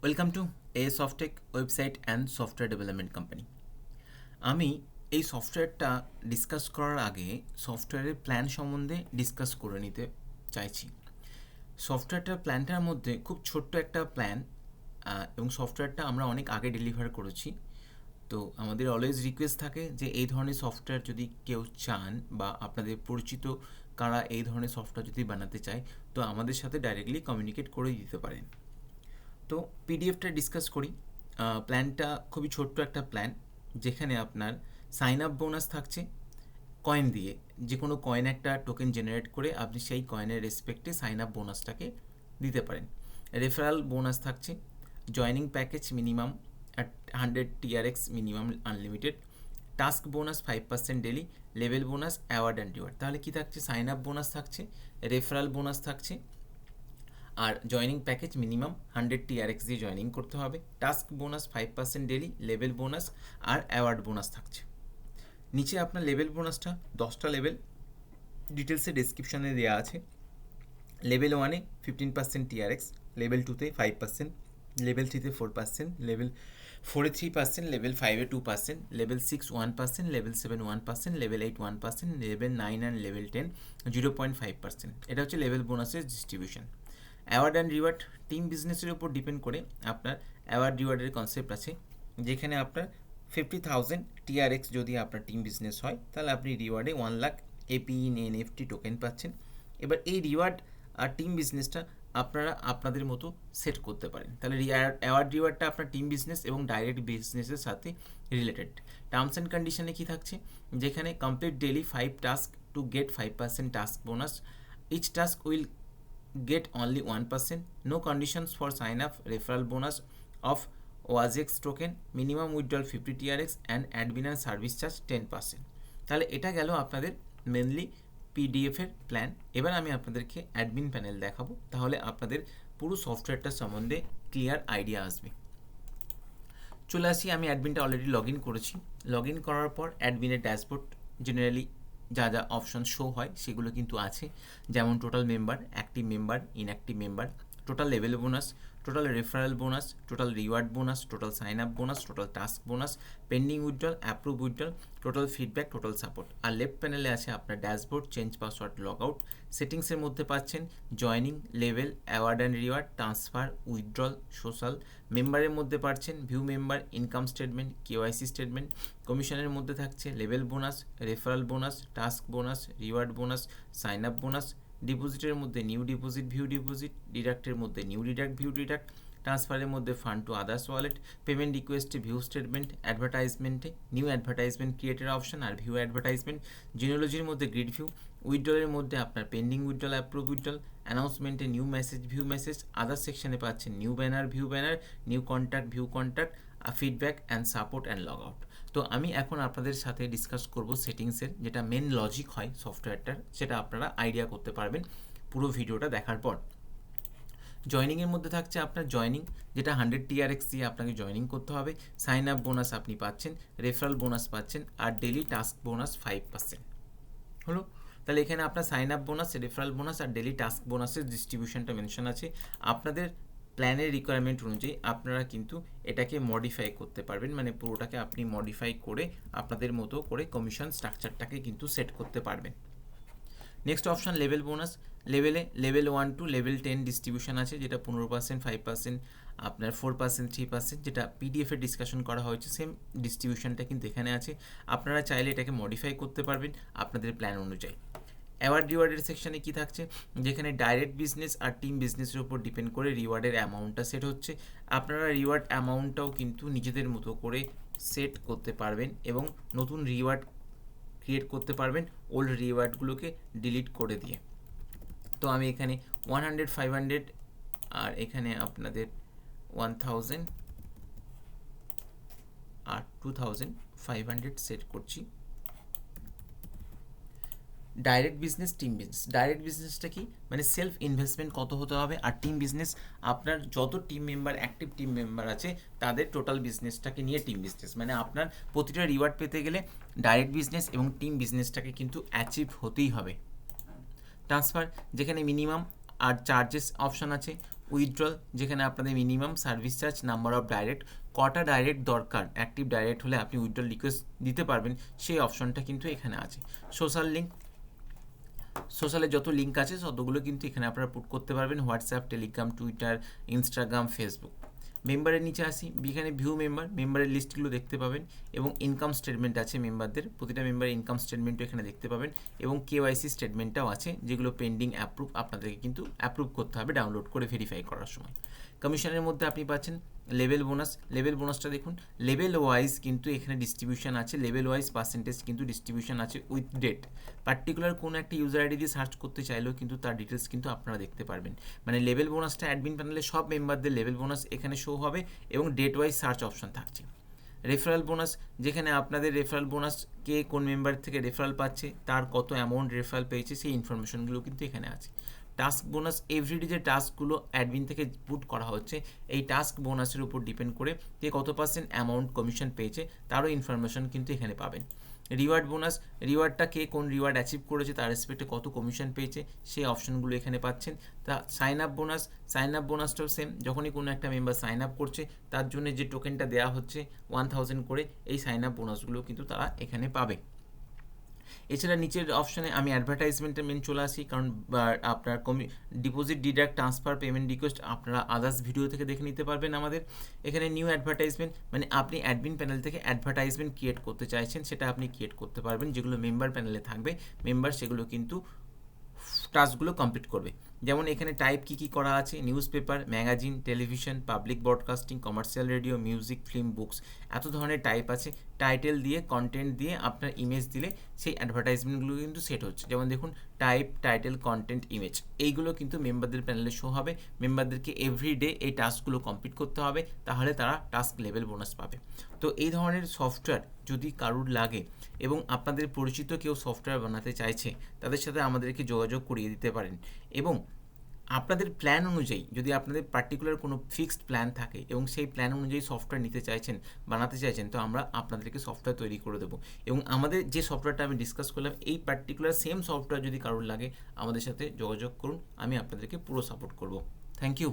Welcome to Softech website and software development company. আমি এই সফটওয়্যারটা ডিসকাস করার আগে সফটওয়্যারের প্ল্যান সম্বন্ধে ডিসকাস করে নিতে চাইছি। সফটওয়্যারটার প্ল্যানটার মধ্যে খুব ছোট্ট একটা প্ল্যান, এবং সফটওয়্যারটা আমরা অনেক আগে ডেলিভার করেছি। তো আমাদের অলওয়েজ রিকোয়েস্ট থাকে যে এই ধরনের সফটওয়্যার যদি কেউ চান বা আপনাদের পরিচিত কারা এই ধরনের সফটওয়্যার যদি বানাতে চায়, তো আমাদের সাথে ডাইরেক্টলি কমিউনিকেট করে দিতে পারেন। তো পিডিএফটা ডিসকাস করি। প্ল্যানটা খুবই ছোট্ট একটা প্ল্যান, যেখানে আপনার সাইন আপ বোনাস থাকছে কয়েন দিয়ে। যে কোনো কয়েন একটা টোকেন জেনারেট করে আপনি সেই কয়েনের রেসপেক্টে সাইন আপ বোনাসটাকে দিতে পারেন। রেফারাল বোনাস থাকছে, joining package minimum 100 TRX minimum unlimited, task bonus 5% daily, level bonus, award and reward. তাহলে কী থাকছে? সাইন আপ বোনাস থাকছে, রেফারাল বোনাস থাকছে, আর জয়নিং প্যাকেজ মিনিমাম 100 TRX দিয়ে জয়নিং করতে হবে, task bonus 5% daily, level bonus আর অ্যাওয়ার্ড বোনাস থাকছে। নিচে আপনার লেভেল বোনাসটা 10টা লেভেল ডিটেলসে ডিসক্রিপশানে দেওয়া আছে। লেভেল 1-এ 15% TRX, লেভেল 2-তে 5%, লেভেল 3-তে 4%, লেভেল 4-এ 3%, লেভেল 5-এ 2%, level 6 1%, level 7 1%, level 8 1%, level 9 and level 10 0.5%। এটা হচ্ছে লেভেল বোনাসের distribution. Award and reward team বিজনেসের উপর ডিপেন্ড করে আপনার অ্যাওয়ার্ড রিওয়ার্ডের কনসেপ্ট আছে, যেখানে আপনার 50,000 TRX যদি আপনার টিম বিজনেস হয়, তাহলে আপনি রিওয়ার্ডে 1 লাখ APE NFT টোকেন পাচ্ছেন। এবার এই রিওয়ার্ড আর টিম বিজনেসটা আপনারা আপনাদের মতো সেট করতে পারেন। তাহলে অ্যাওয়ার্ড রিওয়ার্ডটা আপনার টিম বিজনেস এবং ডাইরেক্ট বিজনেসের সাথে রিলেটেড। টার্মস অ্যান্ড কন্ডিশনে কী থাকছে? যেখানে complete daily 5 task to get 5% task bonus, each task will get only 1%, no conditions for sign up, referral bonus of OASX token, minimum withdrawal 50 TRX and admin and service charge 10%। তাহলে এটা গেল আপনাদের mainly পিডিএফের plan. এবার আমি আপনাদেরকে admin panel দেখাবো, তাহলে আপনাদের পুরো সফটওয়্যারটার সম্বন্ধে ক্লিয়ার আইডিয়া আসবে। চলে আসি, আমি অ্যাডমিনটা অলরেডি লগ ইন করেছি। লগ ইন করার পর অ্যাডমিনের ড্যাশবোর্ড জেনারেলি যা যা অপশন শো হয় সেগুলো কিন্তু আছে, যেমন total member, active member, inactive member, total level bonus, total referral bonus, total reward bonus, total sign up bonus, total task bonus, pending withdrawal, approve withdrawal, total feedback, total support. আর left প্যানেলে আছে আপনার dashboard, change password, log out. সেটিংসের মধ্যে পাচ্ছেন joining, level, award and reward, transfer, withdrawal, social. মেম্বারের মধ্যে পাচ্ছেন view member, income statement, KYC statement. কমিশনের মধ্যে থাকছে level bonus, referral bonus, task bonus, reward bonus, sign up bonus. ডিপোজিটের মধ্যে নিউ ডিপোজিট, ভিউ ডিপোজিট। ডিডাক্টের মধ্যে নিউ ডিডাক্ট, ভিউ ডিডাক্ট। ট্রান্সফারের মধ্যে fund to others wallet. Payment রিকোয়েস্টে ভিউ স্টেটমেন্ট। অ্যাডভার্টাইজমেন্টে নিউ অ্যাডভার্টাইজমেন্ট ক্রিয়েটের অপশন আর ভিউ অ্যাডভার্টাইজমেন্ট। জিনোলজির মধ্যে গ্রিড ভিউ। উইথড্রলের মধ্যে আপনার পেন্ডিং উইথড্রল, অ্যাপ্রুভ উইথড্রল। অ্যানাউন্সমেন্টে new message, view message. Other সেকশনে পাচ্ছেন new banner, view banner, new contact, view contact, feedback and support and log out. তো আমি এখন আপনাদের সাথে ডিসকাস করব সেটিংসের, যেটা মেন লজিক হয় সফটওয়্যারটার, সেটা আপনারা আইডিয়া করতে পারবেন পুরো ভিডিওটা দেখার পর। জয়নিংয়ের মধ্যে থাকছে আপনার জয়নিং, যেটা 100 TRX দিয়ে আপনাকে জয়নিং করতে হবে। সাইন আপ বোনাস আপনি পাচ্ছেন, রেফারেল বোনাস পাচ্ছেন, আর ডেলি টাস্ক বোনাস 5% হলো। তাহলে এখানে আপনার sign up bonus, referral bonus আর ডেলি টাস্ক বোনাসের ডিস্ট্রিবিউশনটা মেনশন আছে। আপনাদের প্ল্যানের রিকোয়ারমেন্ট অনুযায়ী আপনারা কিন্তু এটাকে মডিফাই করতে পারবেন, মানে পুরোটাকে আপনি মডিফাই করে আপনাদের মতো করে কমিশন স্ট্রাকচারটাকে কিন্তু সেট করতে পারবেন। Next option level bonus. Level 1 to level 10 distribution আছে, যেটা 15%, 5%, আপনার 4%, 3%, যেটা পিডিএফে ডিসকাশন করা হয়েছে, সেম ডিস্ট্রিবিউশনটা কিন্তু এখানে আছে। আপনারা চাইলে এটাকে মডিফাই করতে পারবেন আপনাদের প্ল্যান অনুযায়ী। অ্যাওয়ার্ড রিওয়ার্ডের সেকশানে কী থাকছে? যেখানে ডাইরেক্ট বিজনেস আর টিম বিজনেসের উপর ডিপেন্ড করে রিওয়ার্ডের অ্যামাউন্টটা সেট হচ্ছে। আপনারা রিওয়ার্ড অ্যামাউন্টটাও কিন্তু নিজেদের মতো করে সেট করতে পারবেন এবং নতুন রিওয়ার্ড ক্রিয়েট করতে পারবেন ওল্ড রিওয়ার্ডগুলোকে ডিলিট করে দিয়ে। তো আমি এখানে 100, 500 আর এখানে আপনাদের 1000 আর 2500 সেট করছি। Direct business, team business. Direct বিজনেসটা কি? মানে সেলফ ইনভেস্টমেন্ট কত হতে হবে, আর টিম বিজনেস আপনার যত team member, active team member আছে তাদের টোটাল বিজনেসটাকে নিয়ে টিম বিজনেস। মানে আপনার প্রতিটা রিওয়ার্ড পেতে গেলে ডাইরেক্ট বিজনেস এবং টিম বিজনেসটাকে কিন্তু অ্যাচিভ হতেই হবে। ট্রান্সফার, যেখানে মিনিমাম আর চার্জেস অপশান আছে, উইথড্রল, যেখানে আপনাদের minimum service charge, number of direct, কটা ডাইরেক্ট দরকার, অ্যাক্টিভ ডাইরেক্ট হলে আপনি উইথড্রল রিকোয়েস্ট দিতে পারবেন, সেই অপশনটা কিন্তু এখানে আছে। সোশ্যাল লিঙ্ক, সোশ্যালে যত লিঙ্ক আছে ততগুলো কিন্তু এখানে আপনারা পুট করতে পারবেন, WhatsApp, Telegram, Twitter, Instagram, Facebook. মেম্বারের নিচে আসি, এখানে ভিউ মেম্বার, মেম্বারের লিস্টগুলো দেখতে পাবেন এবং ইনকাম স্টেটমেন্ট আছে মেম্বারদের, প্রতিটা মেম্বারের ইনকাম স্টেটমেন্টও এখানে দেখতে পাবেন এবং কেওয়াইসি স্টেটমেন্টটাও আছে, যেগুলো পেন্ডিং অ্যাপ্রুভ, আপনাদেরকে কিন্তু অ্যাপ্রুভ করতে হবে ডাউনলোড করে ভেরিফাই করার সময়। কমিশনের মধ্যে আপনি পাচ্ছেন লেভেল বোনাস, লেভেল বোনাসটা দেখুন লেভেল ওয়াইজ কিন্তু এখানে ডিস্ট্রিবিউশন আছে, লেভেল ওয়াইজ পার্সেন্টেজ কিন্তু ডিস্ট্রিবিউশন আছে উইথ ডেট। পার্টিকুলার কোনো একটা ইউজার আইডি দিয়ে সার্চ করতে চাইলেও কিন্তু তার ডিটেলস কিন্তু আপনারা দেখতে পারবেন। মানে লেভেল বোনাসটা অ্যাডমিন প্যানেলে সব মেম্বারদের লেভেল বোনাস এখানে শো হবে এবং ডেট ওয়াইজ সার্চ অপশন থাকছে। রেফারেল বোনাস, যেখানে আপনাদের রেফারেল বোনাস কে কোন মেম্বার থেকে রেফারেল পাচ্ছে, তার কত অ্যামাউন্ট রেফারেল পেয়েছে, সেই ইনফরমেশনগুলো কিন্তু এখানে আছে। টাস্ক বোনাস, এভরিডে যে টাস্কগুলো অ্যাডমিন থেকে পুট করা হচ্ছে, এই টাস্ক বোনাসের উপর ডিপেন্ড করে কে কত পার্সেন্ট অ্যামাউন্ট কমিশন পেয়েছে তারও ইনফরমেশন কিন্তু এখানে পাবেন। রিওয়ার্ড বোনাস, রিওয়ার্ডটা কে কোন রিওয়ার্ড অ্যাচিভ করেছে তার রেসপেক্টে কত কমিশন পেয়েছে সেই অপশনগুলো এখানে পাচ্ছেন। তা sign up bonus, sign up বোনাসটাও সেম, যখনই কোনো একটা মেম্বার সাইন আপ করছে তার জন্য যে টোকেনটা দেওয়া হচ্ছে 1000 করে, এই সাইন আপ বোনাসগুলো কিন্তু তারা এখানে পাবে। এছাড়া নিচের অপশানে আমি অ্যাডভার্টাইজমেন্টের মেন চলে আসি, কারণ আপনার deposit, deduct, transfer, payment request আপনারা আদার্স ভিডিও থেকে দেখে নিতে পারবেন আমাদের। এখানে নিউ অ্যাডভার্টাইজমেন্ট, মানে আপনি অ্যাডমিন প্যানেল থেকে অ্যাডভার্টাইজমেন্ট ক্রিয়েট করতে চাইছেন, সেটা আপনি ক্রিয়েট করতে পারবেন, যেগুলো মেম্বার প্যানেলে থাকবে, মেম্বার সেগুলো কিন্তু টাস্কগুলো কমপ্লিট করবে। যেমন এখানে টাইপ কী কী করা আছে, news paper, magazine, television, public broadcasting, commercial radio, music, film, books, এত ধরনের টাইপ আছে। টাইটেল দিয়ে, কন্টেন্ট দিয়ে, আপনার ইমেজ দিলে সেই অ্যাডভার্টাইজমেন্টগুলো কিন্তু সেট হচ্ছে। যেমন দেখুন টাইপ, টাইটেল, কন্টেন্ট, ইমেজ, এইগুলো কিন্তু মেম্বারদের প্যানেলে শো হবে। মেম্বারদেরকে এভরিডে এই টাস্কগুলো কমপ্লিট করতে হবে, তাহলে তারা টাস্ক লেভেল বোনাস পাবে। তো এই ধরনের সফটওয়্যার যদি কারুর লাগে এবং আপনাদের পরিচিত কেউ সফটওয়্যার বানাতে চাইছে, তাদের সাথে আমাদেরকে যোগাযোগ করিয়ে দিতে পারেন। এবং আপনাদের প্ল্যান অনুযায়ী, যদি আপনাদের পার্টিকুলার কোনো ফিক্সড প্ল্যান থাকে এবং সেই প্ল্যান অনুযায়ী সফটওয়্যার নিতে চাইছেন, বানাতে চাইছেন, তো আমরা আপনাদেরকে সফটওয়্যার তৈরি করে দেবো। এবং আমাদের যে সফটওয়্যারটা আমি ডিসকাস করলাম, এই পার্টিকুলার সেম সফটওয়্যার যদি কারোর লাগে, আমাদের সাথে যোগাযোগ করুন, আমি আপনাদেরকে পুরো সাপোর্ট করব। Thank you.